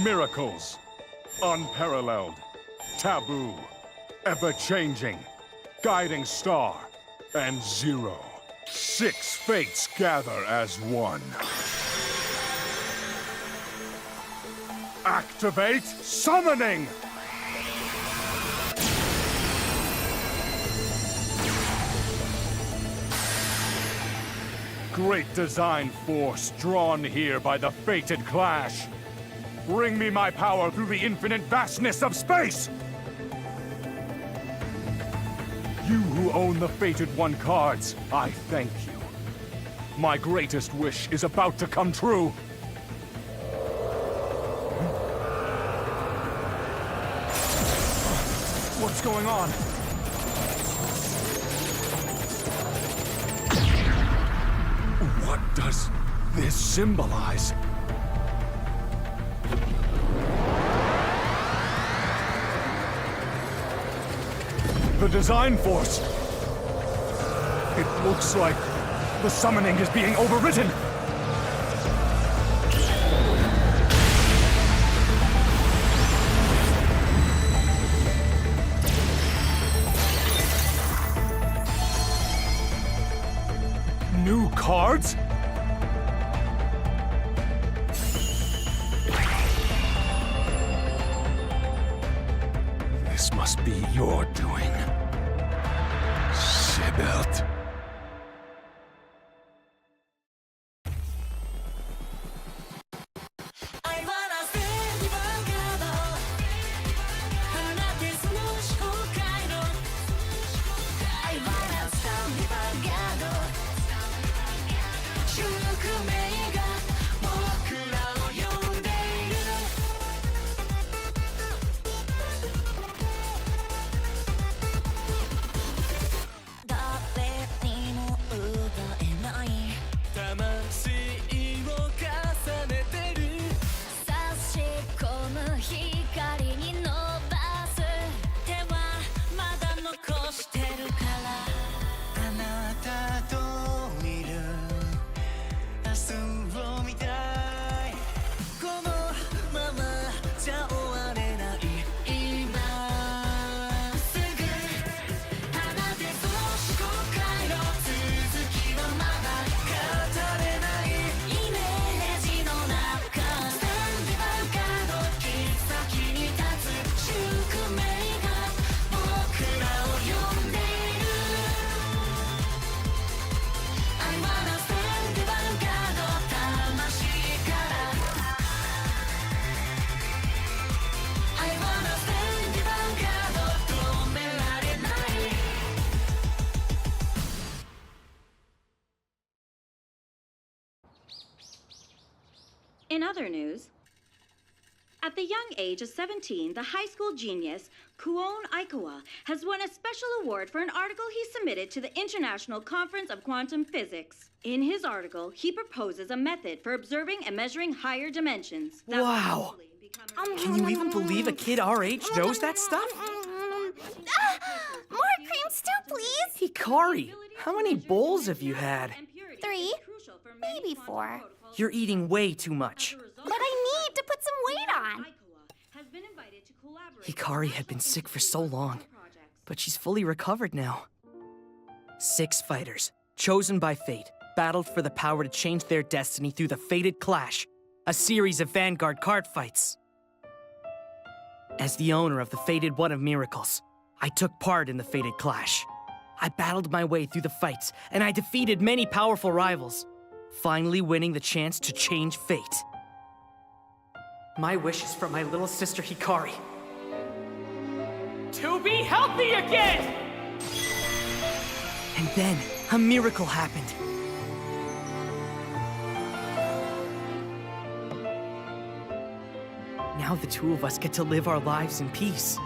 Miracles. Unparalleled. Taboo. Ever-changing. Guiding star. And zero. 6 fates gather as one. Activate summoning! Great design force drawn here by the fated clash. Bring me my power through the infinite vastness of space! You who own the Fated One cards, I thank you. My greatest wish is about to come true. What's going on? What does this symbolize? The design force! It looks like the summoning is being overwritten! New cards? This must be your doing. Sibylt. In other news, at the young age of 17, the high school genius, Kuon Aikawa, has won a special award for an article he submitted to the International Conference of Quantum Physics. In his article, he proposes a method for observing and measuring higher dimensions. Wow! Can you even believe a kid our age knows that stuff? More cream stew, please! Hikari, how many bowls have you had? 3, maybe 4. You're eating way too much. But I need to put some weight on. Hikari had been sick for so long, but she's fully recovered now. 6 fighters, chosen by fate, battled for the power to change their destiny through the Fated Clash, a series of Vanguard card fights. As the owner of the Fated One of Miracles, I took part in the Fated Clash. I battled my way through the fights, and I defeated many powerful rivals, finally winning the chance to change fate. My wish is for my little sister Hikari to be healthy again! And then, a miracle happened. Now the two of us get to live our lives in peace.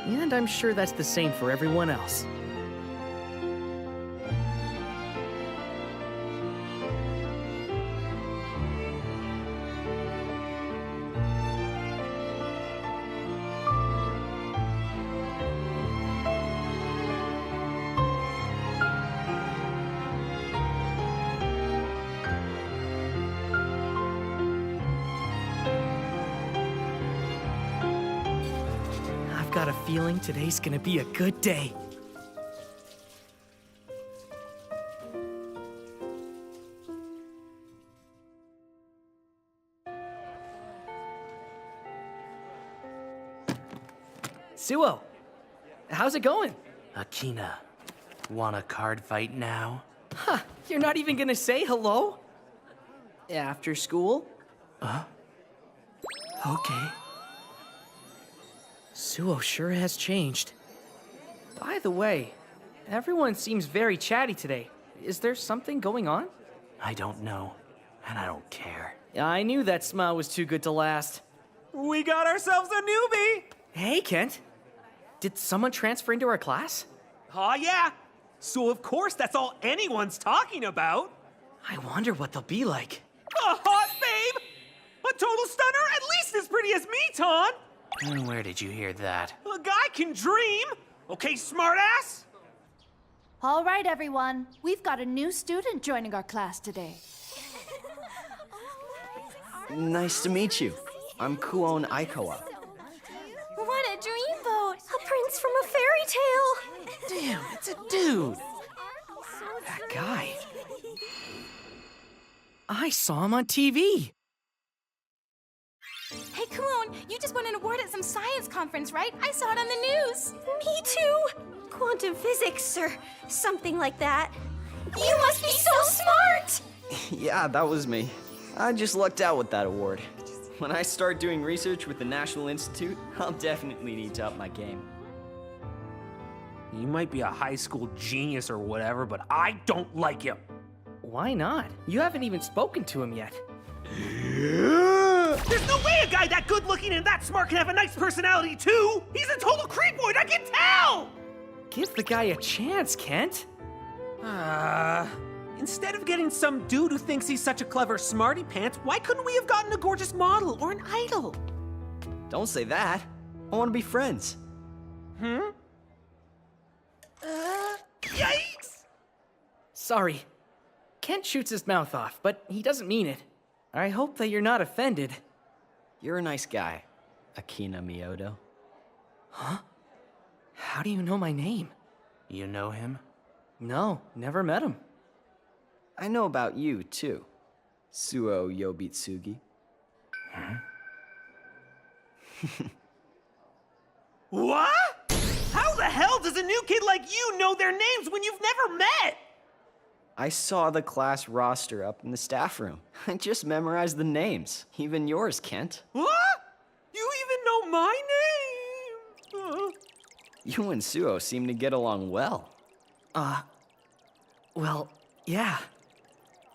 And I'm sure that's the same for everyone else. got a feeling today's gonna be a good day. Suo, how's it going? Akina, want a card fight now? Huh, you're not even gonna say hello? After school? Okay. Suo sure has changed. By the way, everyone seems very chatty today. Is there something going on? I don't know, and I don't care. I knew that smile was too good to last. We got ourselves a newbie! Hey, Kent. Did someone transfer into our class? Aw, yeah. So of course that's all anyone's talking about. I wonder what they'll be like. A hot babe! A total stunner, at least as pretty as me, Ton! And where did you hear that? A guy can dream! Okay, smartass? All right, everyone. We've got a new student joining our class today. Nice to meet you. I'm Kuon Aikawa. What a dreamboat! A prince from a fairy tale! Damn, it's a dude! That guy. I saw him on TV. Hey, Kuon, you just won an award at some science conference, right? I saw it on the news. Me too. Quantum physics or something like that. You must be so smart! Yeah, that was me. I just lucked out with that award. When I start doing research with the National Institute, I'll definitely need to up my game. You might be a high school genius or whatever, but I don't like him. Why not? You haven't even spoken to him yet. There's no way a guy that good looking and that smart can have a nice personality too! He's a total creepoid, I can tell! Give the guy a chance, Kent. Instead of getting some dude who thinks he's such a clever smarty pants, why couldn't we have gotten a gorgeous model or an idol? Don't say that. I want to be friends. Yikes! Sorry. Kent shoots his mouth off, but he doesn't mean it. I hope that you're not offended. You're a nice guy, Akina Miyoto. How do you know my name? You know him? No, never met him. I know about you, too. Suo Yobitsugi. What? How the hell does a new kid like you know their names when you've never met? I saw the class roster up in the staff room. I just memorized the names. Even yours, Kent. What? You even know my name? You and Suo seem to get along well. Well, yeah.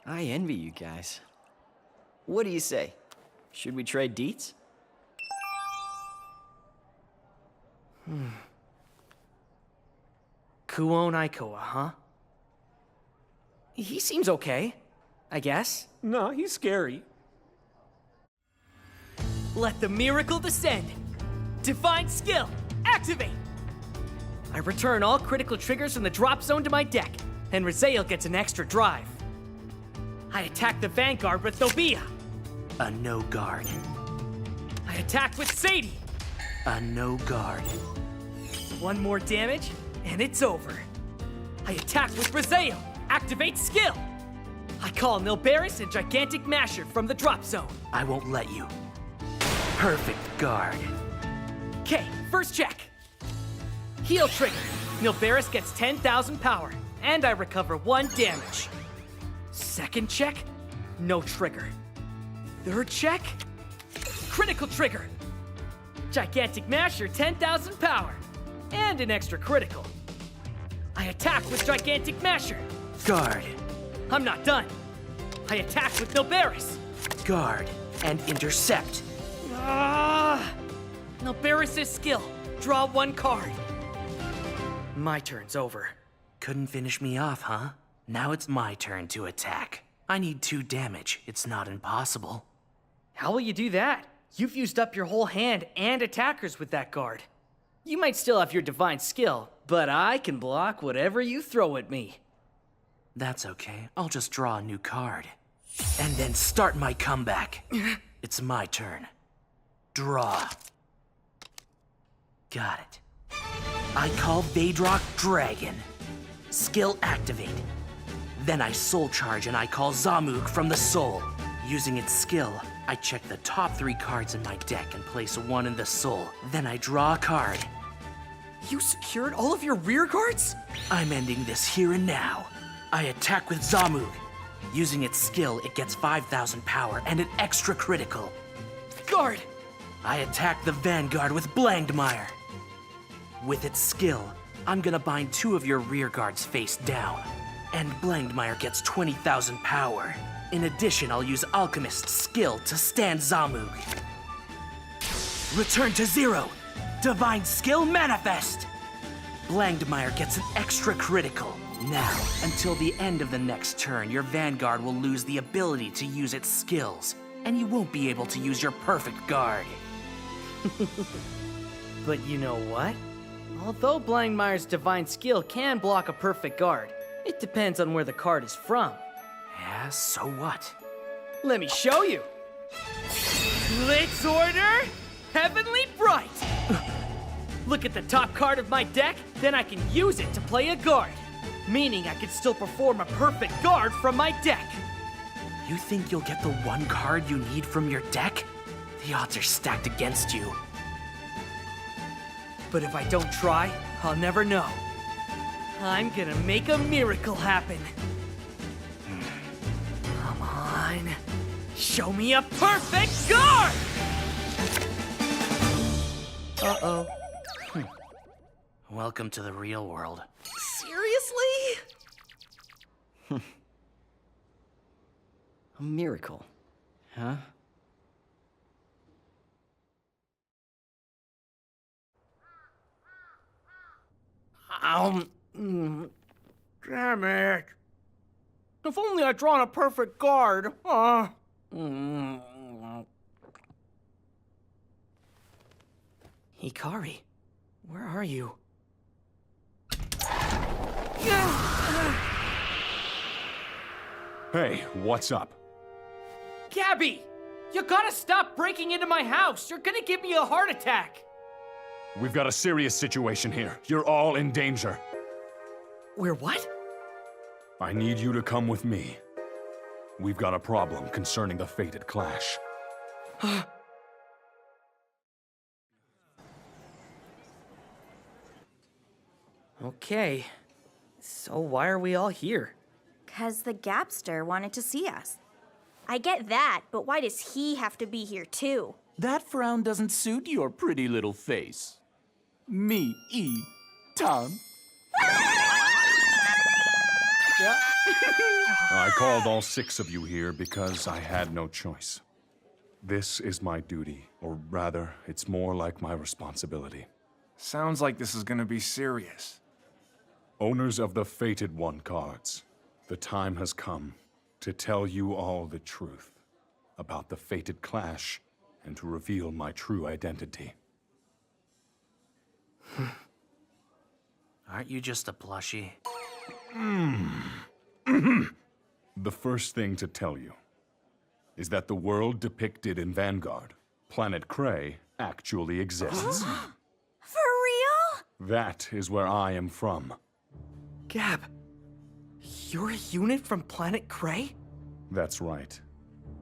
I envy you guys. What do you say? Should we trade deets? Kuon Aikawa, huh? He seems okay, I guess. No, he's scary. Let the miracle descend. Divine skill, activate. I return all critical triggers from the drop zone to my deck, and Raziel gets an extra drive. I attack the Vanguard with Thobia. A no guard. I attack with Sadie. A no guard. One more damage, and it's over. I attack with Raziel. Activate skill. I call Nilbaris and Gigantic Masher from the drop zone. I won't let you. Perfect guard. Okay, first check. Heal trigger. Nilbaris gets 10,000 power, and I recover 1 damage. Second check, no trigger. Third check, critical trigger. Gigantic Masher, 10,000 power, and an extra critical. I attack with Gigantic Masher. Guard. I'm not done. I attack with Nilbaris. Guard. And intercept. Nilbaris' skill. Draw 1 card. My turn's over. Couldn't finish me off, huh? Now it's my turn to attack. I need 2 damage. It's not impossible. How will you do that? You've used up your whole hand and attackers with that guard. You might still have your divine skill, but I can block whatever you throw at me. That's okay. I'll just draw a new card. And then start my comeback. It's my turn. Draw. Got it. I call Daedrock Dragon. Skill activate. Then I soul charge and I call Zamuk from the soul. Using its skill, I check the top 3 cards in my deck and place 1 in the soul. Then I draw a card. You secured all of your rear guards? I'm ending this here and now. I attack with Zamuk. Using its skill, it gets 5,000 power and an extra critical. Guard! I attack the Vanguard with Blangdmire. With its skill, I'm gonna bind 2 of your rear guards face down. And Blangdmire gets 20,000 power. In addition, I'll use Alchemist's skill to stand Zamuk. Return to 0. Divine Skill Manifest! Blangdmire gets an extra critical. Now, until the end of the next turn, your Vanguard will lose the ability to use its skills, and you won't be able to use your perfect guard. But you know what? Although Blangdmire's divine skill can block a perfect guard, it depends on where the card is from. Yeah, so what? Let me show you. Let's order Heavenly Bright. Look at the top card of my deck, then I can use it to play a guard. Meaning I can still perform a perfect guard from my deck. You think you'll get the 1 card you need from your deck? The odds are stacked against you. But if I don't try, I'll never know. I'm gonna make a miracle happen. Come on. Show me a perfect guard! Uh-oh. Welcome to the real world. Seriously? A miracle. Huh? Damn it. If only I'd drawn a perfect guard. Hikari, where are you? Hey, what's up? Gabby! You gotta stop breaking into my house! You're gonna give me a heart attack! We've got a serious situation here. You're all in danger. We're what? I need you to come with me. We've got a problem concerning the fated clash. Okay. So why are we all here? 'Cause the Gapster wanted to see us. I get that, but why does he have to be here too? That frown doesn't suit your pretty little face. Me eat Tom. I called all 6 of you here because I had no choice. This is my duty, or rather, it's more like my responsibility. Sounds like this is gonna be serious. Owners of the Fated One cards, the time has come to tell you all the truth about the fated clash and to reveal my true identity. Aren't you just a plushie? The first thing to tell you is that the world depicted in Vanguard, Planet Cray, actually exists. For real? That is where I am from. Gab, you're a unit from Planet Cray? That's right.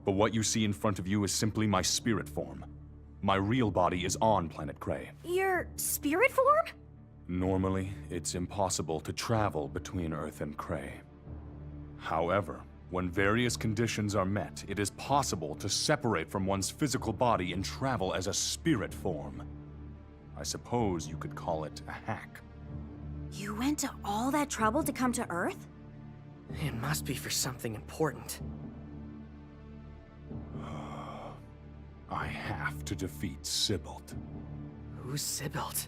But what you see in front of you is simply my spirit form. My real body is on Planet Cray. Your spirit form? Normally, it's impossible to travel between Earth and Cray. However, when various conditions are met, it is possible to separate from one's physical body and travel as a spirit form. I suppose you could call it a hack. You went to all that trouble to come to Earth? It must be for something important. I have to defeat Sybilt. Who's Sybilt?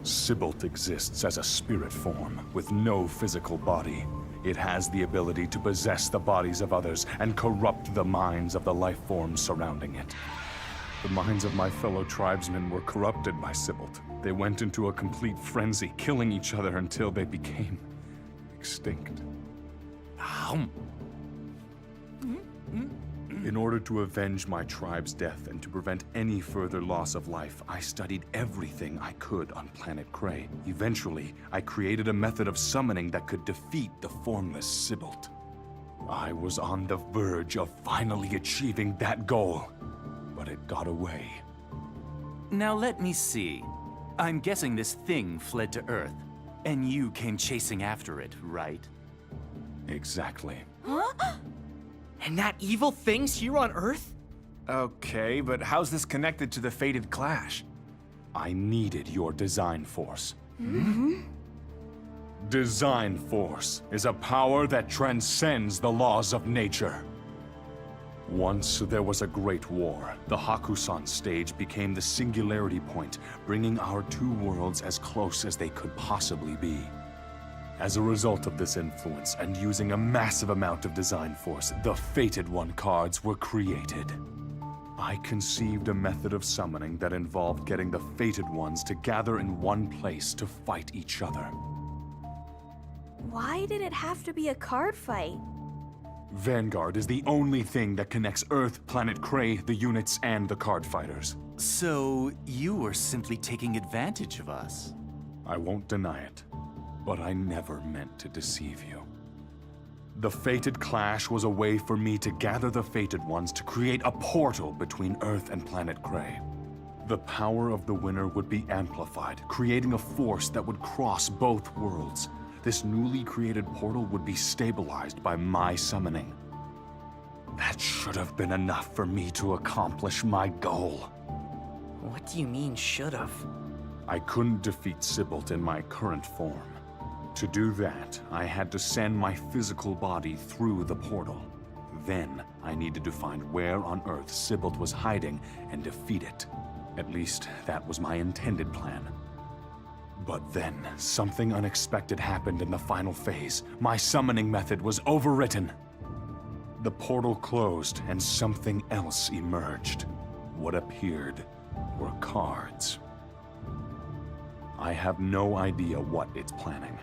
Sybilt exists as a spirit form with no physical body. It has the ability to possess the bodies of others and corrupt the minds of the life forms surrounding it. The minds of my fellow tribesmen were corrupted by Sybilt. They went into a complete frenzy, killing each other until they became extinct. In order to avenge my tribe's death and to prevent any further loss of life, I studied everything I could on planet Cray. Eventually, I created a method of summoning that could defeat the formless Sibylt. I was on the verge of finally achieving that goal, but it got away. Now let me see. I'm guessing this thing fled to Earth, and you came chasing after it, right? Exactly. And that evil thing's here on Earth? Okay, but how's this connected to the fated clash? I needed your design force. Design force is a power that transcends the laws of nature. Once there was a great war. The Hakusan stage became the singularity point, bringing our two worlds as close as they could possibly be. As a result of this influence, and using a massive amount of design force, the Fated One cards were created. I conceived a method of summoning that involved getting the Fated Ones to gather in one place to fight each other. Why did it have to be a card fight? Vanguard is the only thing that connects Earth, Planet Cray, the units, and the card fighters. So, you were simply taking advantage of us. I won't deny it, but I never meant to deceive you. The Fated Clash was a way for me to gather the Fated Ones to create a portal between Earth and Planet Cray. The power of the winner would be amplified, creating a force that would cross both worlds. This newly created portal would be stabilized by my summoning. That should have been enough for me to accomplish my goal. What do you mean, should've? I couldn't defeat Sibylt in my current form. To do that, I had to send my physical body through the portal. Then, I needed to find where on Earth Sibylt was hiding and defeat it. At least, that was my intended plan. But then, something unexpected happened in the final phase. My summoning method was overwritten. The portal closed, and something else emerged. What appeared were cards. I have no idea what it's planning.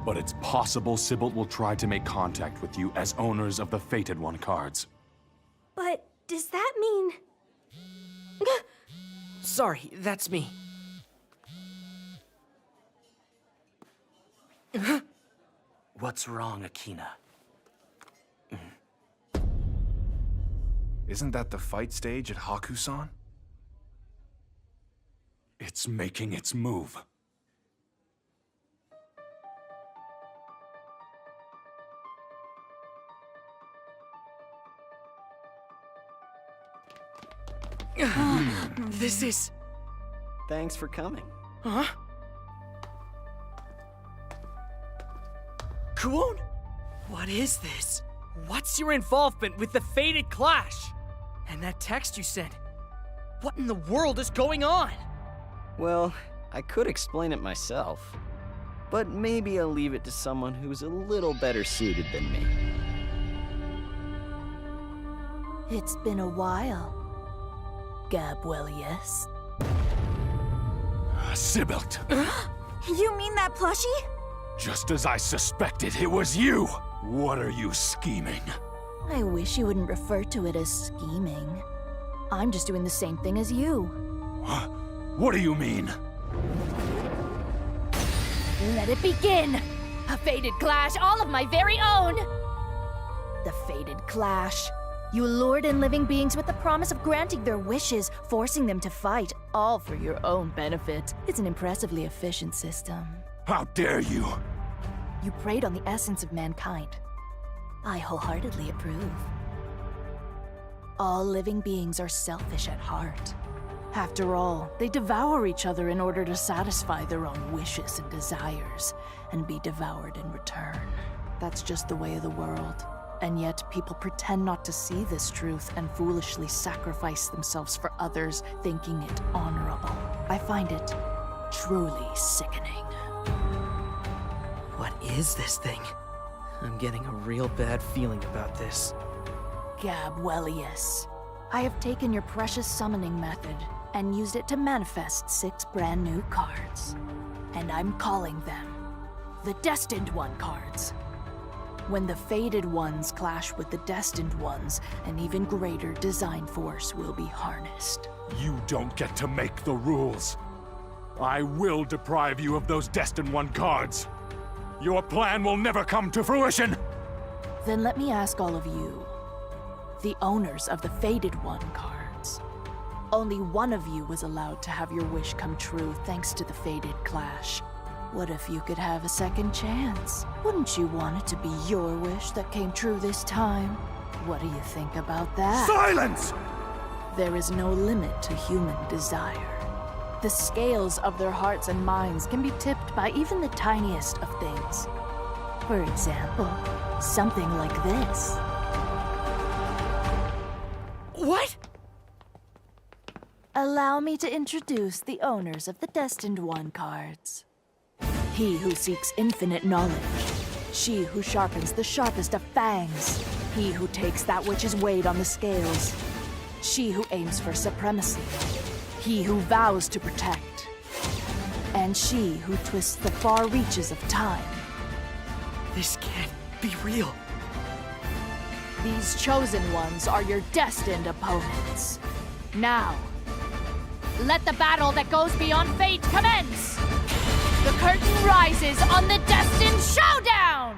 But it's possible Sibylt will try to make contact with you as owners of the Fated One cards. But does that mean... Sorry, that's me. What's wrong, Akina? Isn't that the fight stage at Hakusan? It's making its move. This is... Thanks for coming. Huh? Kuon? What is this? What's your involvement with the Fated Clash? And that text you sent? What in the world is going on? Well, I could explain it myself. But maybe I'll leave it to someone who's a little better suited than me. It's been a while. Gabwell, Sibylt! You mean that plushie? Just as I suspected, it was you! What are you scheming? I wish you wouldn't refer to it as scheming. I'm just doing the same thing as you. What do you mean? Let it begin! A fated clash, all of my very own! The fated clash. You lured in living beings with the promise of granting their wishes, forcing them to fight, all for your own benefit. It's an impressively efficient system. How dare you! You preyed on the essence of mankind. I wholeheartedly approve. All living beings are selfish at heart. After all, they devour each other in order to satisfy their own wishes and desires, and be devoured in return. That's just the way of the world. And yet, people pretend not to see this truth and foolishly sacrifice themselves for others, thinking it honorable. I find it truly sickening. What is this thing? I'm getting a real bad feeling about this. Gabwellius. I have taken your precious summoning method and used it to manifest 6 brand new cards. And I'm calling them the Destined One cards. When the Fated Ones clash with the Destined Ones, an even greater design force will be harnessed. You don't get to make the rules. I will deprive you of those Destined One cards. Your plan will never come to fruition! Then let me ask all of you, the owners of the Fated One cards. Only one of you was allowed to have your wish come true thanks to the Fated Clash. What if you could have a second chance? Wouldn't you want it to be your wish that came true this time? What do you think about that? Silence! There is no limit to human desire. The scales of their hearts and minds can be tipped by even the tiniest of things. For example, something like this. What? Allow me to introduce the owners of the Destined One cards. He who seeks infinite knowledge. She who sharpens the sharpest of fangs. He who takes that which is weighed on the scales. She who aims for supremacy. He who vows to protect. And she who twists the far reaches of time. This can't be real. These chosen ones are your destined opponents. Now, let the battle that goes beyond fate commence! The curtain rises on the Destined Showdown!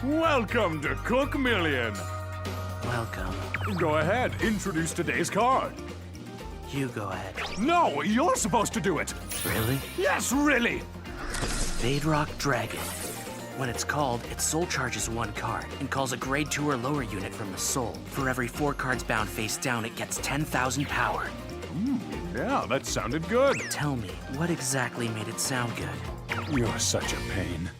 Welcome to Cook Million. Welcome. Go ahead, introduce today's card. You go ahead. No, you're supposed to do it. Really? Yes, really. Bedrock Dragon. When it's called, its soul charges 1 card and calls a grade 2 or lower unit from the soul. For every 4 cards bound face down, it gets 10,000 power. Yeah, that sounded good. Tell me, what exactly made it sound good? You're such a pain.